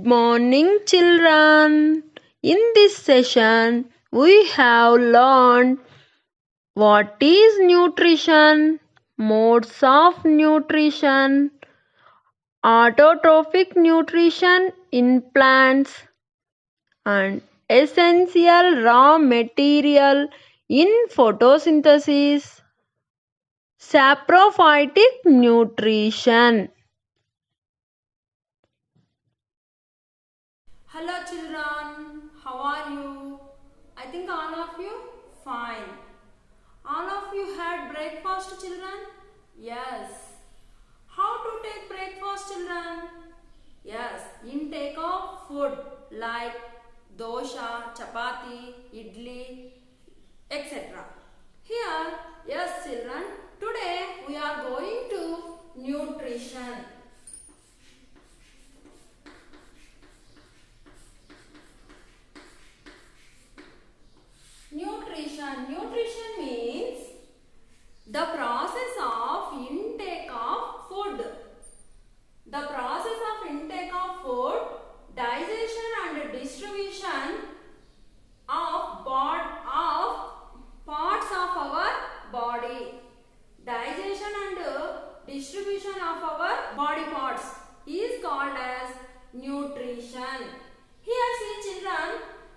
morning, children. In this session, we have learned what is nutrition, modes of nutrition, autotrophic nutrition in plants, and essential raw material in photosynthesis, saprophytic nutrition. Hello children, how are you? I think all of you fine. All of you had breakfast children? Yes. How to take breakfast children? Yes, intake of food like dosha, chapati, idli, etc. Here, yes children, today we are going to nutrition. Nutrition means the process of intake of food. The process of intake of food, digestion and distribution of parts of our body. Digestion and distribution of our body parts is called as nutrition. Here see children,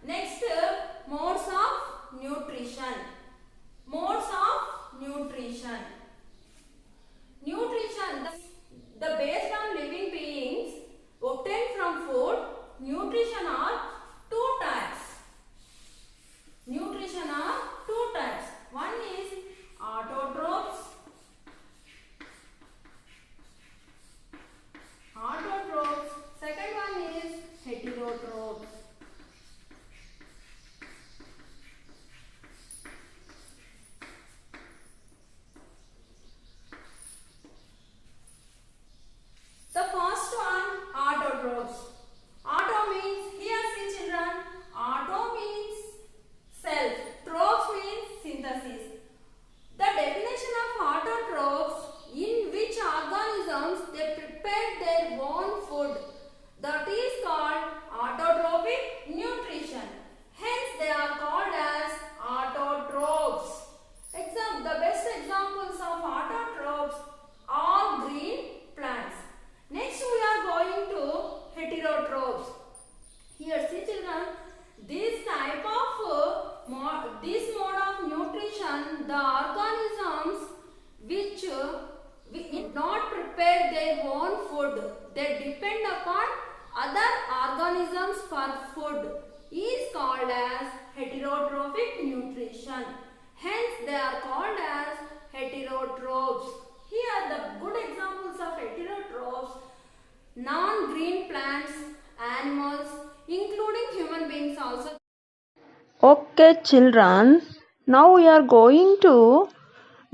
next modes of nutrition. Modes of nutrition. Nutrition, the based on living beings obtained from food. Nutrition are two types. Nutrition are two types. One is autotrophs. Autotrophs. Second one is heterotrophs. The first one, autotrophs. Auto means, here see children, auto means self, trophs means synthesis. The definition of autotrophs, in which organisms they prepare their own food, that is called autotrophic nutrition. Hence they are called as autotrophs. The best examples of autotrophs are green plants. Next we are going to heterotrophs. Here see children, this type of this mode of nutrition, the organisms which did not prepare their own food, they depend upon other organisms for food, is called as heterotrophic nutrition. Hence they are called as heterotrophs. Here the good examples of heterotrophs, non-green plants, animals, including human beings also. Okay, children. Now we are going to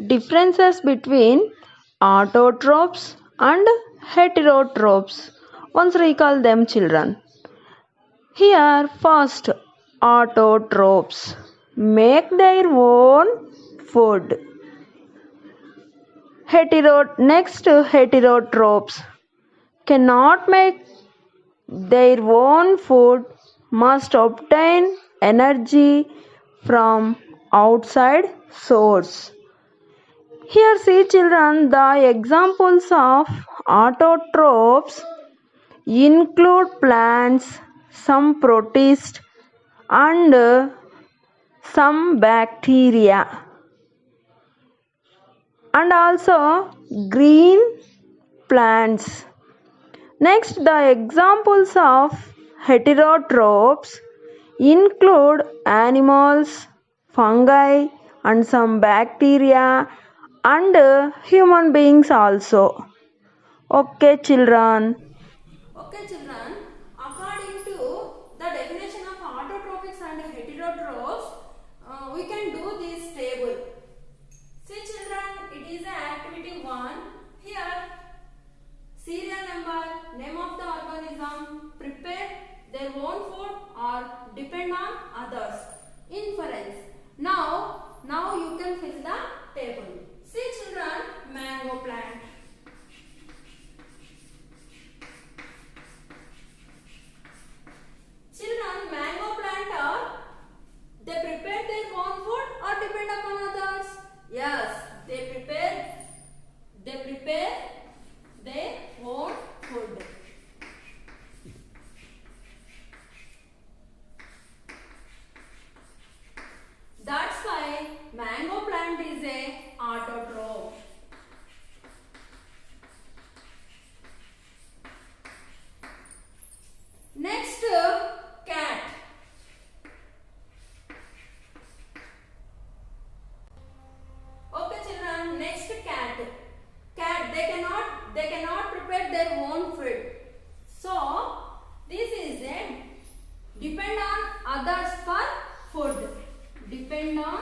differences between autotrophs and heterotrophs. Once recall them, children. Here, first, autotrophs make their own food. Next, heterotrophs cannot make their own food, must obtain energy from outside source. Here see children, the examples of autotrophs include plants, some protists and some bacteria, and also green plants. Next, the examples of heterotrophs include animals, fungi and some bacteria and human beings also. Okay children. Okay children, according to the definition of autotrophics and heterotrophs, we can do this table. See children, it is activity 1. Here, serial number, name of the organism, prepare their own food or depend on others. Inference. Now you can fill the table. See children, mango plant. prepare their own food. So this is a depend on others for food. Depend on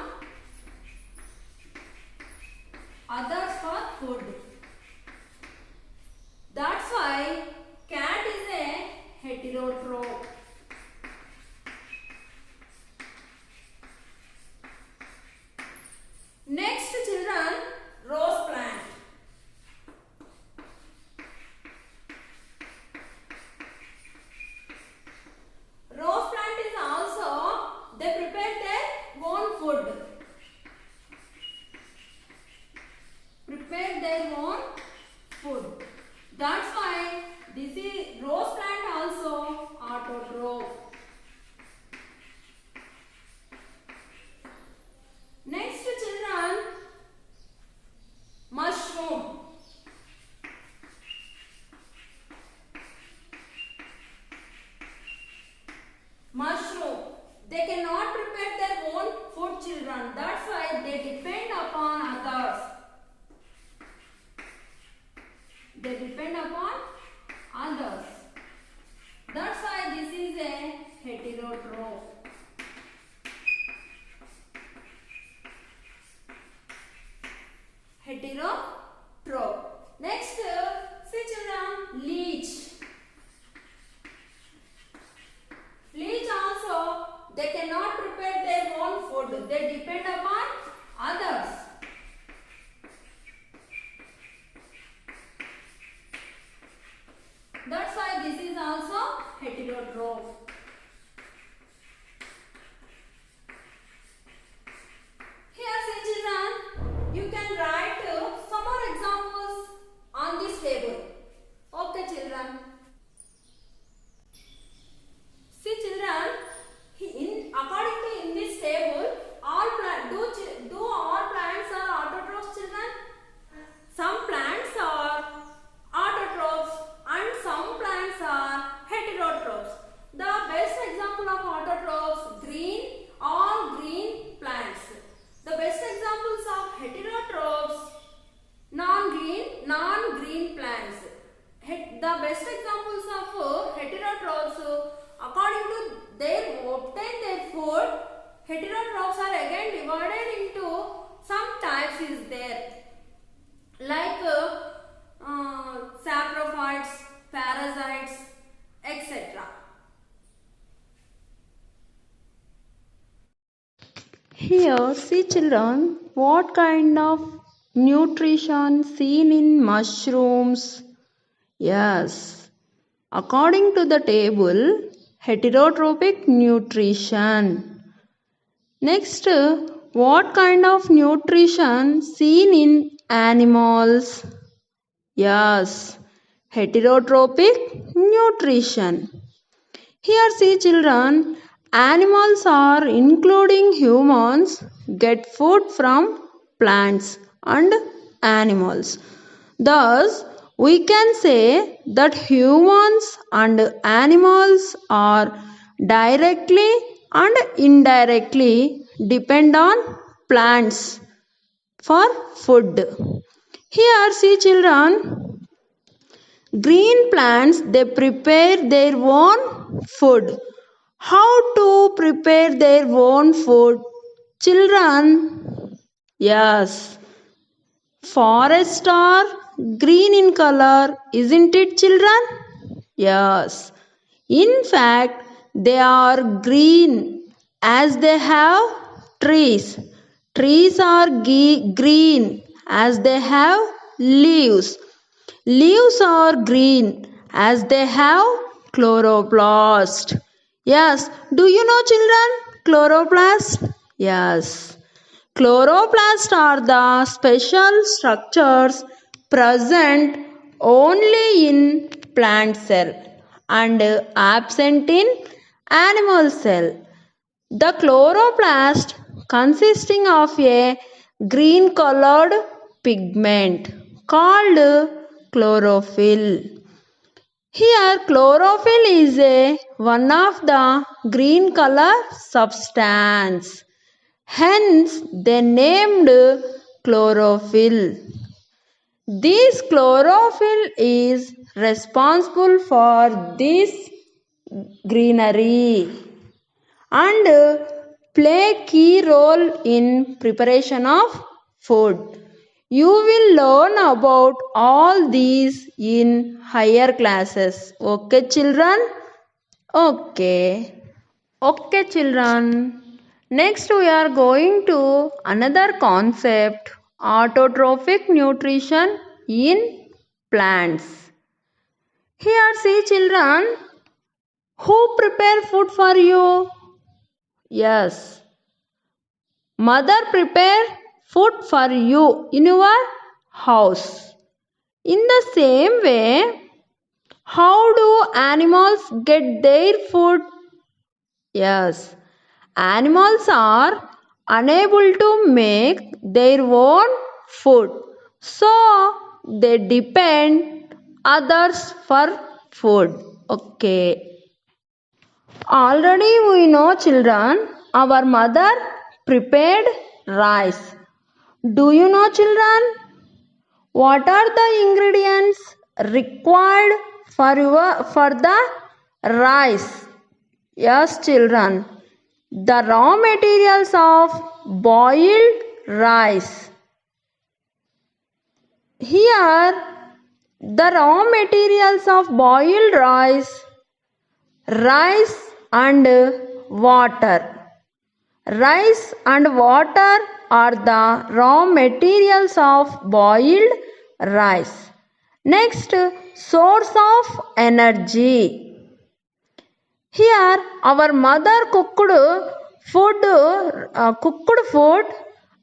others for food. That's why cat is a heterotroph. Next, children, rose plant. Rose plant is also, they prepare their own food. Prepare their own food. That's why this is rose plant also autotroph. Next, children, mushroom. Mushroom. They cannot prepare their own food, children. That's why they depend upon others. They depend upon others. That's why this is a heterotroph. Heterotroph. Next, see children, leech. Leech also, they cannot prepare their own food. They depend upon others. That's why this is also heterotroph. Here, see children, you can write some more examples on this table. Okay, children. See, children, according to in this table, all do all plants are autotrophs, children? Some plants are autotrophs and some plants are heterotrophs. The best example of autotrophs, all green plants. The best examples of heterotrophs, non-green plants. The best examples of heterotrophs, according to obtain their food, heterotrophs are again divided into some types is there, like saprophytes, parasites, etc. Here, see children, what kind of nutrition seen in mushrooms? Yes, according to the table, heterotrophic nutrition. Next, what kind of nutrition seen in animals? Yes, heterotrophic nutrition. Here, see children, animals are including humans get food from plants and animals. Thus, we can say that humans and animals are directly and indirectly depend on plants for food. Here, see children, green plants, they prepare their own food. How to prepare their own food? Children, yes, forests are green in color, isn't it children? Yes. In fact, they are green as they have trees. Trees are green as they have leaves. Leaves are green as they have chloroplast. Yes, do you know children chloroplast? Yes. Chloroplasts are the special structures present only in plant cell and absent in animal cell. The chloroplast consisting of a green colored pigment called chlorophyll. Here chlorophyll is one of the green color substance. Hence they named chlorophyll. This chlorophyll is responsible for this greenery and play key role in preparation of food. You will learn about all these in higher classes. Okay, children? Okay. Okay, children. Next, we are going to another concept, autotrophic nutrition in plants. Here, see, children, who prepare food for you? Yes, mother prepare food for you in your house. In the same way, how do animals get their food? Yes, animals are unable to make their own food, so they depend others for food. Okay. Already we know, children, our mother prepared rice. Do you know, children, what are the ingredients required for the rice? Yes, children, the raw materials of boiled rice. Here, the raw materials of boiled rice and water. Rice and water are the raw materials of boiled rice. Next, source of energy. Here, our mother cooked food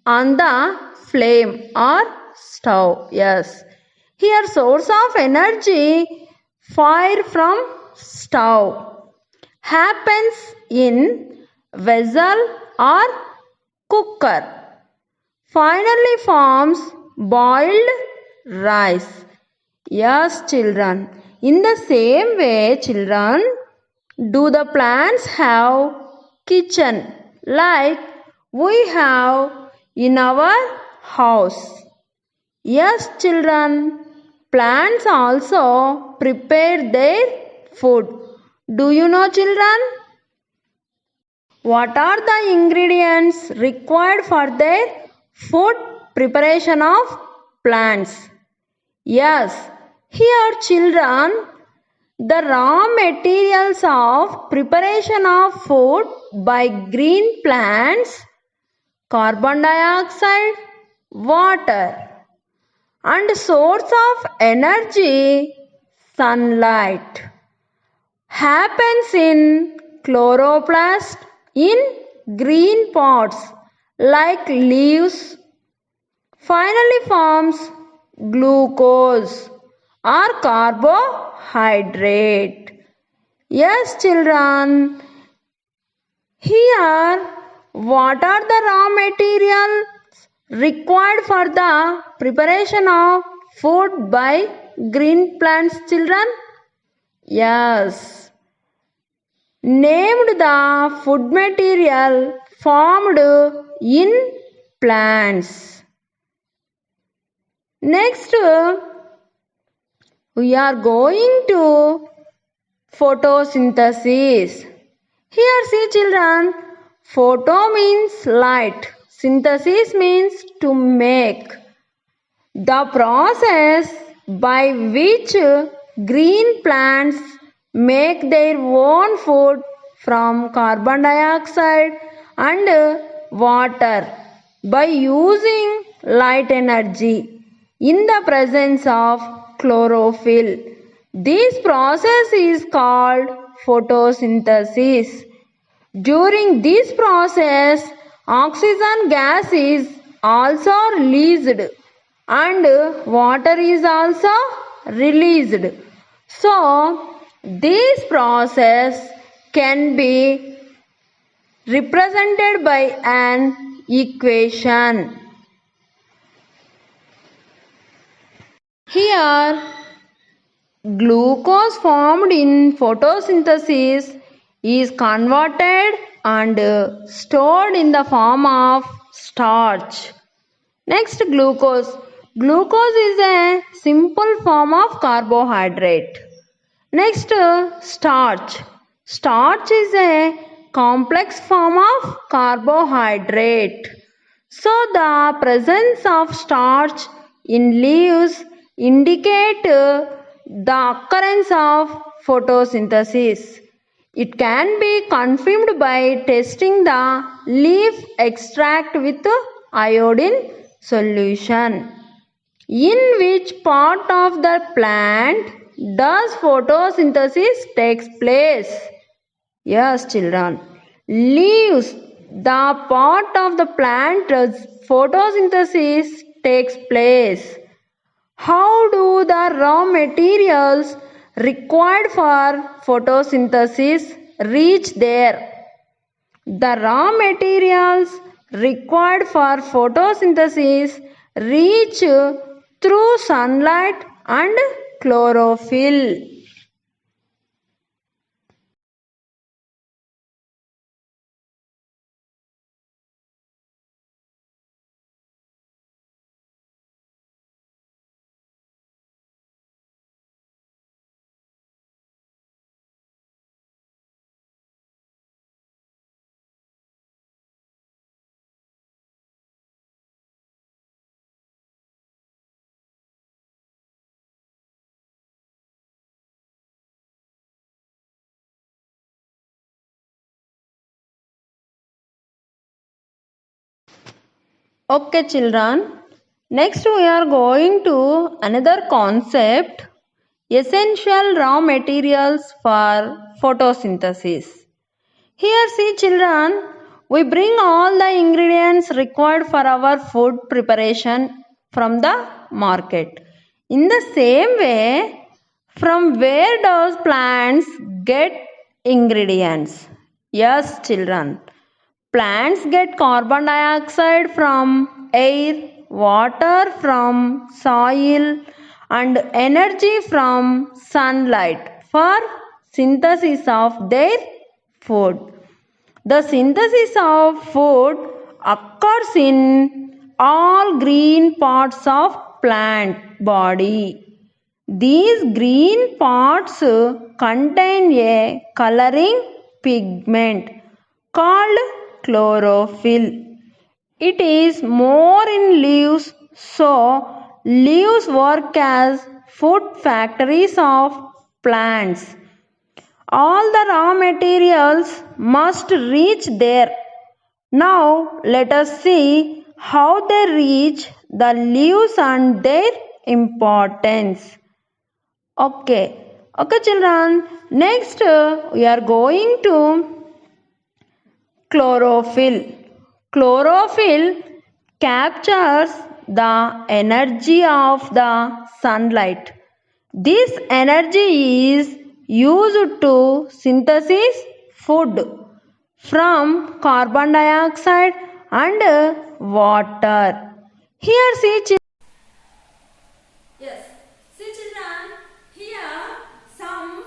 on the flame or stove. Yes. Here, source of energy, fire from stove, happens in vessel or cooker. Finally forms boiled rice. Yes, children. In the same way, children, do the plants have kitchen like we have in our house? Yes, children. Plants also prepare their food. Do you know, children? What are the ingredients required for their food preparation of plants? Yes, here, children, the raw materials of preparation of food by green plants, carbon dioxide, water, and source of energy, sunlight, happens in chloroplast in green pots like leaves, finally forms glucose or carbohydrate. Yes, children. Here, what are the raw materials required for the preparation of food by green plants, children? Yes. Named the food material formed in plants. Next, we are going to photosynthesis. Here, see, children, photo means light, synthesis means to make. The process by which green plants make their own food from carbon dioxide and water by using light energy in the presence of chlorophyll. This process is called photosynthesis. During this process, oxygen gas is also released and water is also released. So, this process can be represented by an equation. Here, glucose formed in photosynthesis is converted and stored in the form of starch. Next, glucose. Glucose is a simple form of carbohydrate. Next, starch. Starch is a complex form of carbohydrate. So, the presence of starch in leaves indicate the occurrence of photosynthesis. It can be confirmed by testing the leaf extract with iodine solution. In which part of the plant does photosynthesis takes place? Yes, children. Leaves, the part of the plant does photosynthesis takes place. How do the raw materials required for photosynthesis reach there? The raw materials required for photosynthesis reach through sunlight and chlorophyll. Okay, children. Next, we are going to another concept, essential raw materials for photosynthesis. Here, see, children, we bring all the ingredients required for our food preparation from the market. In the same way, from where does plants get ingredients? Yes, children. Plants get carbon dioxide from air, water from soil, and energy from sunlight for synthesis of their food. The synthesis of food occurs in all green parts of plant body. These green parts contain a coloring pigment called chlorophyll. It is more in leaves, so leaves work as food factories of plants. All the raw materials must reach there. Now let us see how they reach the leaves and their importance. Okay, children. Next, we are going to chlorophyll. Chlorophyll captures the energy of the sunlight. This energy is used to synthesize food from carbon dioxide and water. Here see. Yes. See children, here some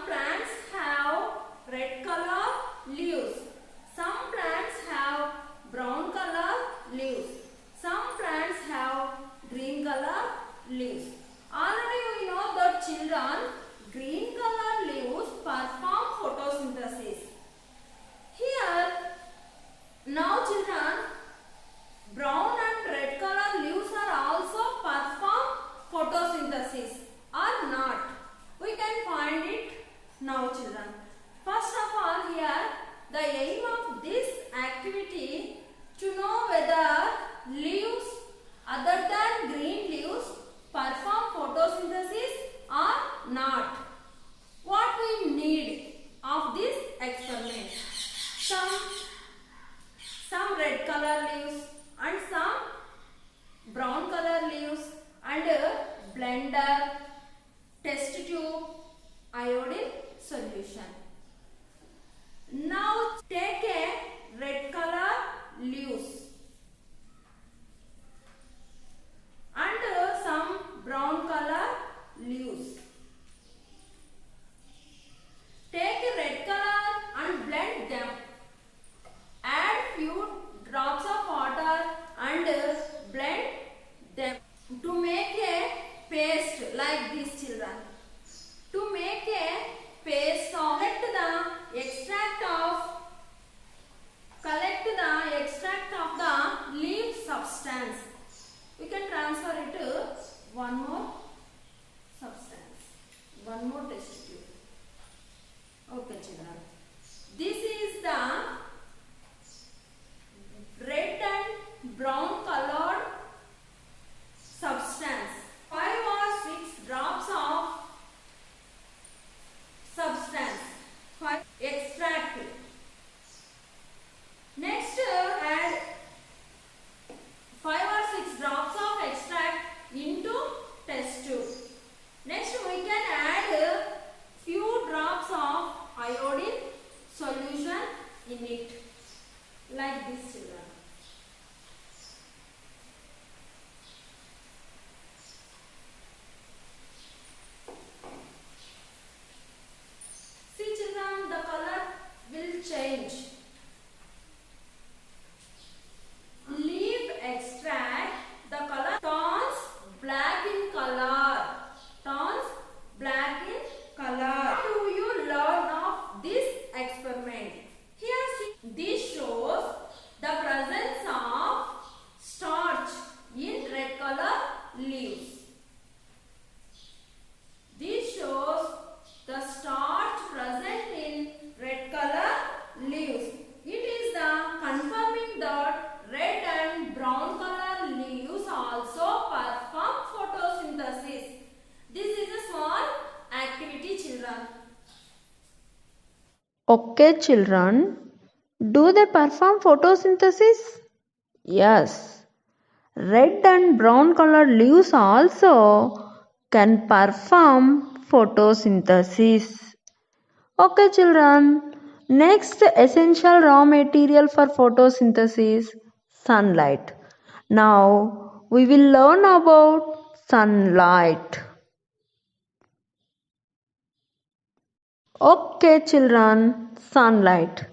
plants have red color leaves. Some plants have brown color leaves. Some plants have green color leaves. Already we know that children, green color leaves perform photosynthesis. Here, now children, brown and red color leaves are also perform photosynthesis or not. We can find it now children. First of all here, the aim of this activity to know whether leaves other than green leaves perform photosynthesis or not. What we need of this experiment? Some red color leaves and some brown color leaves and a blender, test tube, iodine solution. Now take a red color leaves and some brown color leaves. Take a red color and blend them. Add few drops of water and blend substance. We can transfer it to one more substance, one more test tube. Okay, children. This is the red and brown colored substance. 5 or 6 drops of substance. 5 extract. Next, add 5 or 6 drops of extract into test tube. Next, we can add few drops of iodine solution in it, like this, children. See, children, the color will change. Leaf extract, the color turns black in color. Turns black in color. How do you learn of this experiment? Here, see, this shows the presence of starch in red color leaves. This shows the starch present in red color leaves. It is the confirming that red and brown color leaves also perform photosynthesis. This is a small activity, children. Okay, children. Do they perform photosynthesis? Yes. Red and brown colored leaves also can perform photosynthesis. Okay, children. Next essential raw material for photosynthesis, sunlight. Now we will learn about sunlight. Okay, children, sunlight.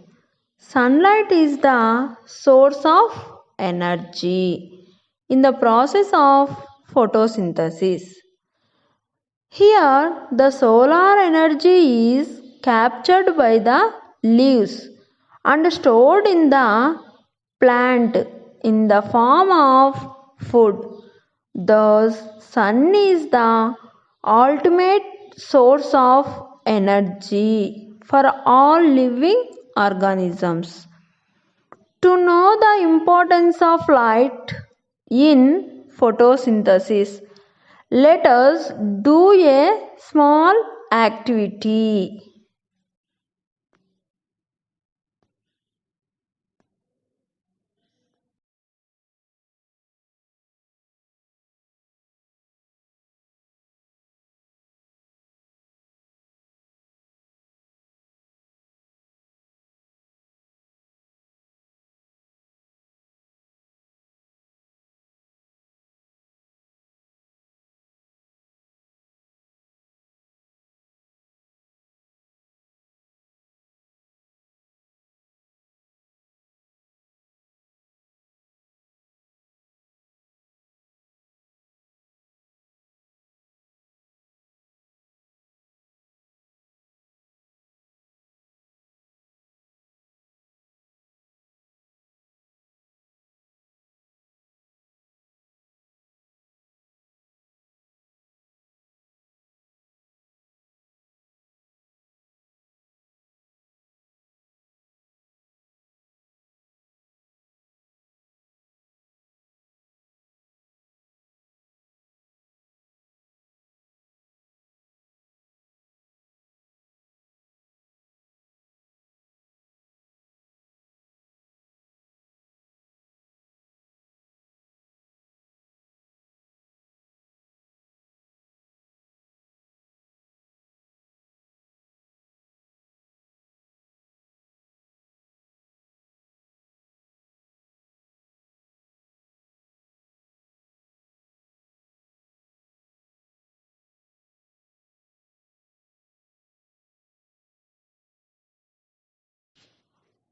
Sunlight is the source of energy in the process of photosynthesis. Here, the solar energy is captured by the leaves and stored in the plant in the form of food. Thus, sun is the ultimate source of energy for all living organisms. To know the importance of light in photosynthesis, let us do a small activity.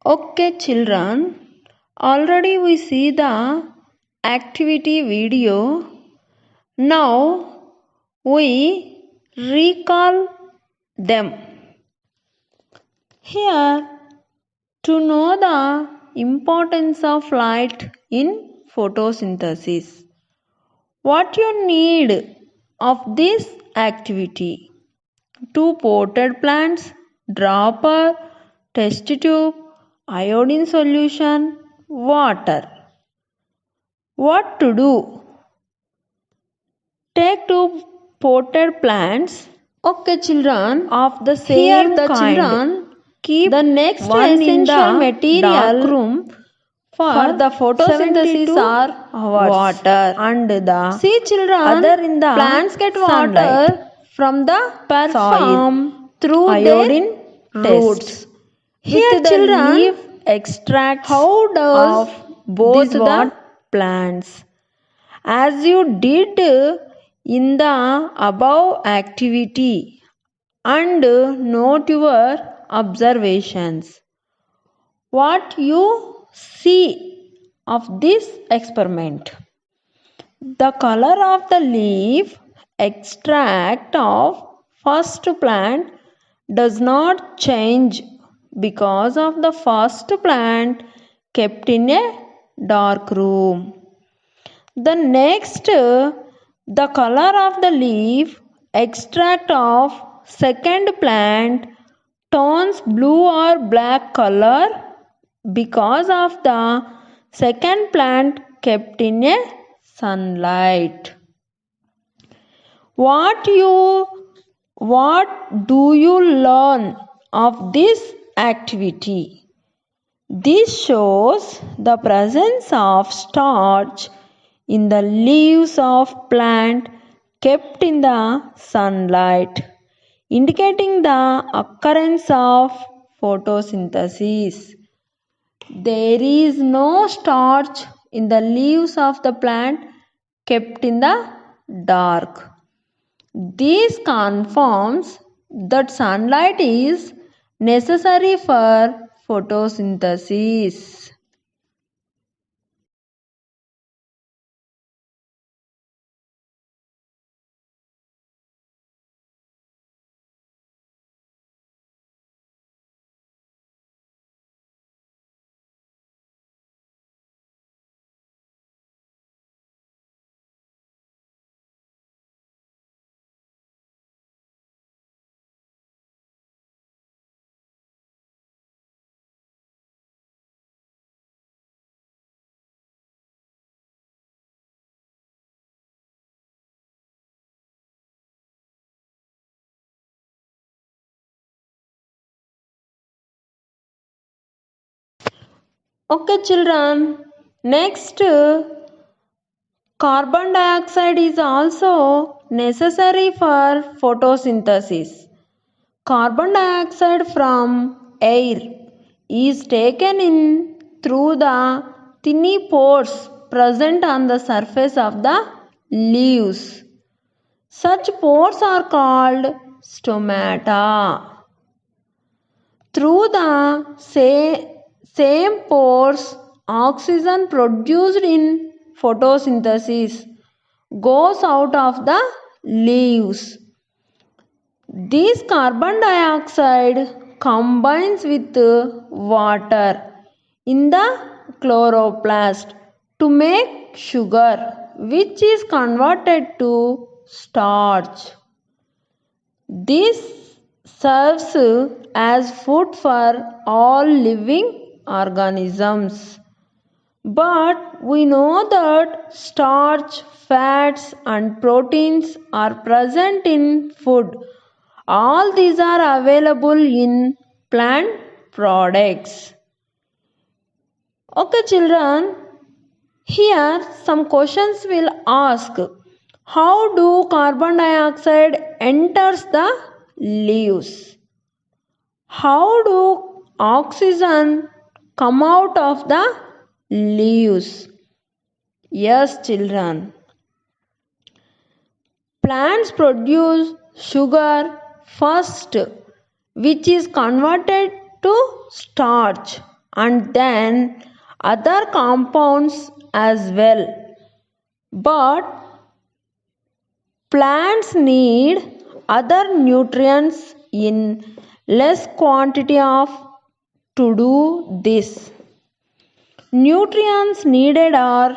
Okay, children, already we see the activity video. Now we recall them. Here, to know the importance of light in photosynthesis. What you need of this activity? 2 potted plants, dropper, test tube, iodine solution, water. What to do? Take 2 potted plants. Okay, children. Of the same Here the kind. children Keep the next one in essential the material dark room for the photosynthesis 72 are hours, water. and the See children, other in the plants get sunlight. water from the Perform soil through iodine their test roots. with Here the children, leaf extracts how does of both this the plants. As you did in the above activity, and note your observations. What you see of this experiment? The color of the leaf extract of first plant does not change because of the first plant kept in a dark room. The next, the color of the leaf extract of second plant turns blue or black color because of the second plant kept in a sunlight. What do you learn of this activity? This shows the presence of starch in the leaves of plant kept in the sunlight, indicating the occurrence of photosynthesis. There is no starch in the leaves of the plant kept in the dark. This confirms that sunlight is necessary for photosynthesis. Okay, children. Next, carbon dioxide is also necessary for photosynthesis. Carbon dioxide from air is taken in through the tiny pores present on the surface of the leaves. Such pores are called stomata. Through the same pores, oxygen produced in photosynthesis goes out of the leaves. This carbon dioxide combines with water in the chloroplast to make sugar, which is converted to starch. This serves as food for all living organisms. But we know that starch, fats, and proteins are present in food. All these are available in plant products. Okay, children, here some questions will ask. How do carbon dioxide enters the leaves? How do oxygen come out of the leaves? Yes, children. Plants produce sugar first, which is converted to starch, and then other compounds as well. But plants need other nutrients in less quantity of to do this. Nutrients needed are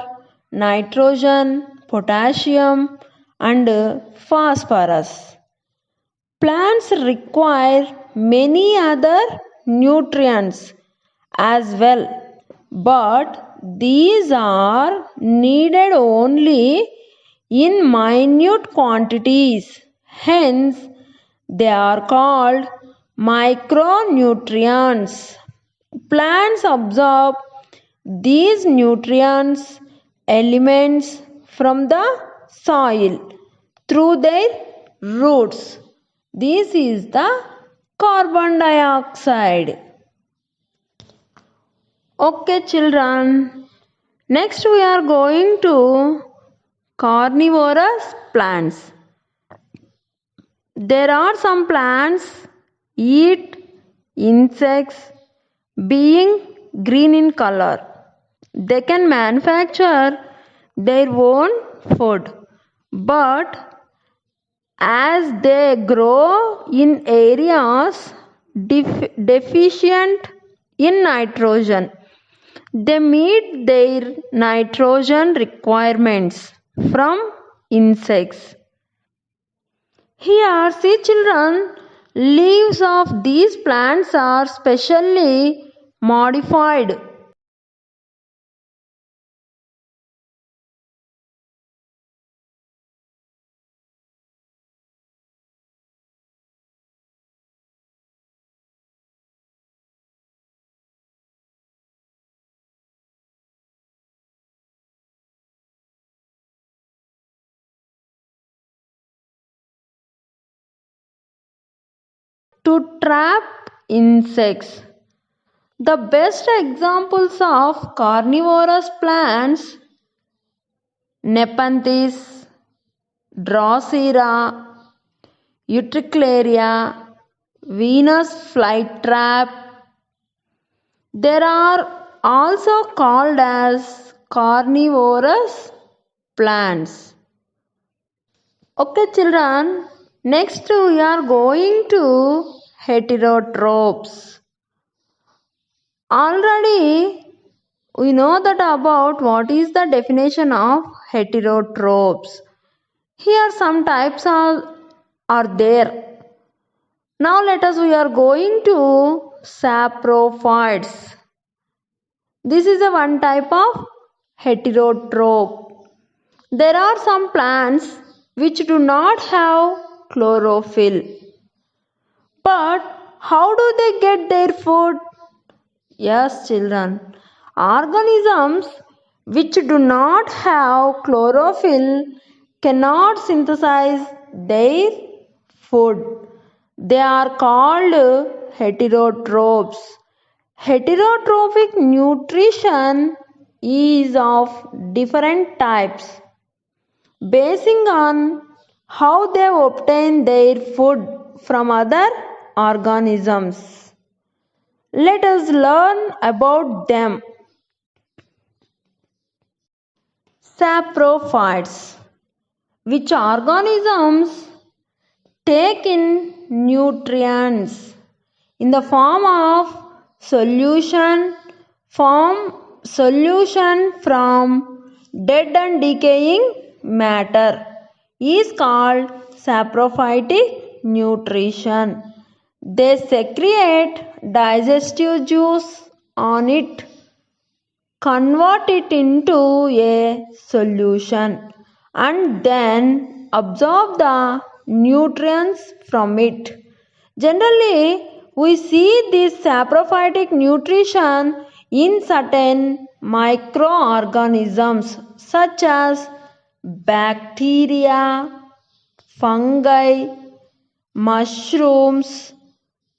nitrogen, potassium, and phosphorus. Plants require many other nutrients as well, but these are needed only in minute quantities. Hence, they are called micronutrients. Plants absorb these nutrients elements from the soil through their roots. This is the carbon dioxide. Okay, children. Next, we are going to carnivorous plants. There are some plants eat insects being green in color. They can manufacture their own food, but as they grow in areas deficient in nitrogen, they meet their nitrogen requirements from insects. Here, see children, leaves of these plants are specially modified to trap insects. The best examples of carnivorous plants Nepenthes, Drosera, Utricularia, Venus flytrap. There are also called as carnivorous plants. Okay, children. Next, we are going to heterotrophs. Already, we know that about what is the definition of heterotrophs. Here, some types are there. Now, we are going to saprophytes. This is a one type of heterotroph. There are some plants which do not have chlorophyll. But how do they get their food? Yes, children. Organisms which do not have chlorophyll cannot synthesize their food. They are called heterotrophs. Heterotrophic nutrition is of different types basing on how they obtain their food from other organisms. Let us learn about them. Saprophytes. Which organisms take in nutrients in the form of solution from dead and decaying matter is called saprophytic nutrition. They secrete digestive juice on it, convert it into a solution, and then absorb the nutrients from it. Generally, we see this saprophytic nutrition in certain microorganisms such as bacteria, fungi, mushrooms,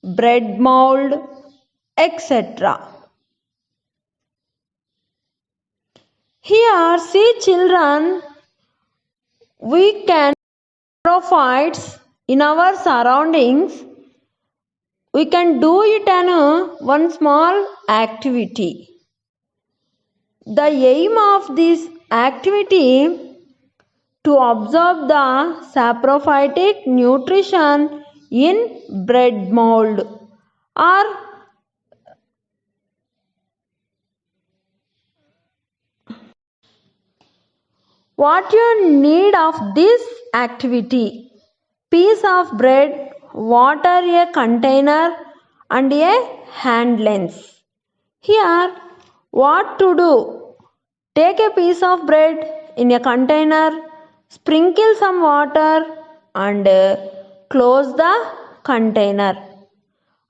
bread mold, etc. Here, see children, we can saprophytes in our surroundings. We can do it in one small activity. The aim of this activity to observe the saprophytic nutrition in bread mold or What you need of this activity? Piece of bread, water, a container, and a hand lens. Here, what to do? Take a piece of bread in a container, sprinkle some water, and close the container.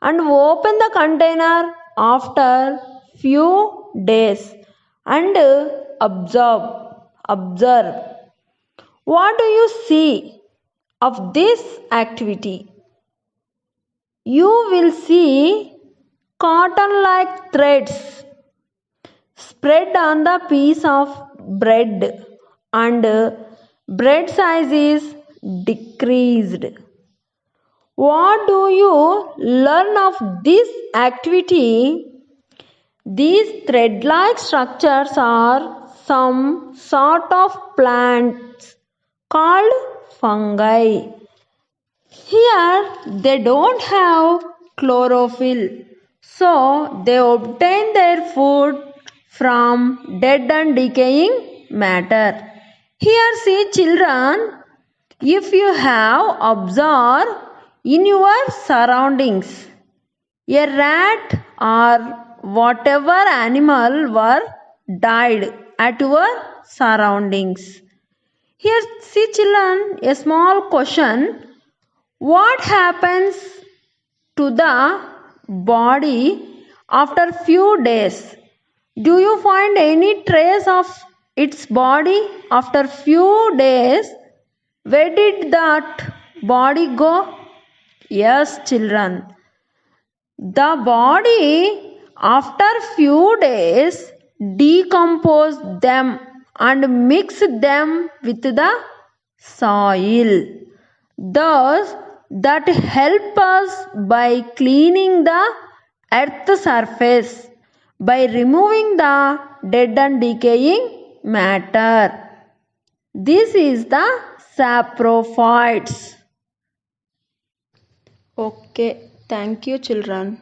And open the container after few days and observe. What do you see of this activity? You will see cotton like threads spread on the piece of bread and bread size is decreased. What do you learn of this activity? These thread-like structures are some sort of plants called fungi. Here they don't have chlorophyll, so they obtain their food from dead and decaying matter. Here see children, if you have observed in your surroundings, a rat or whatever animal were died at your surroundings. Here see children, a small question. What happens to the body after few days? Do you find any trace of its body after few days? Where did that body go? Yes, children. The body after few days decompose them and mix them with the soil. Thus, that help us by cleaning the earth surface by removing the dead and decaying matter. This is the saprophytes. Okay, thank you children.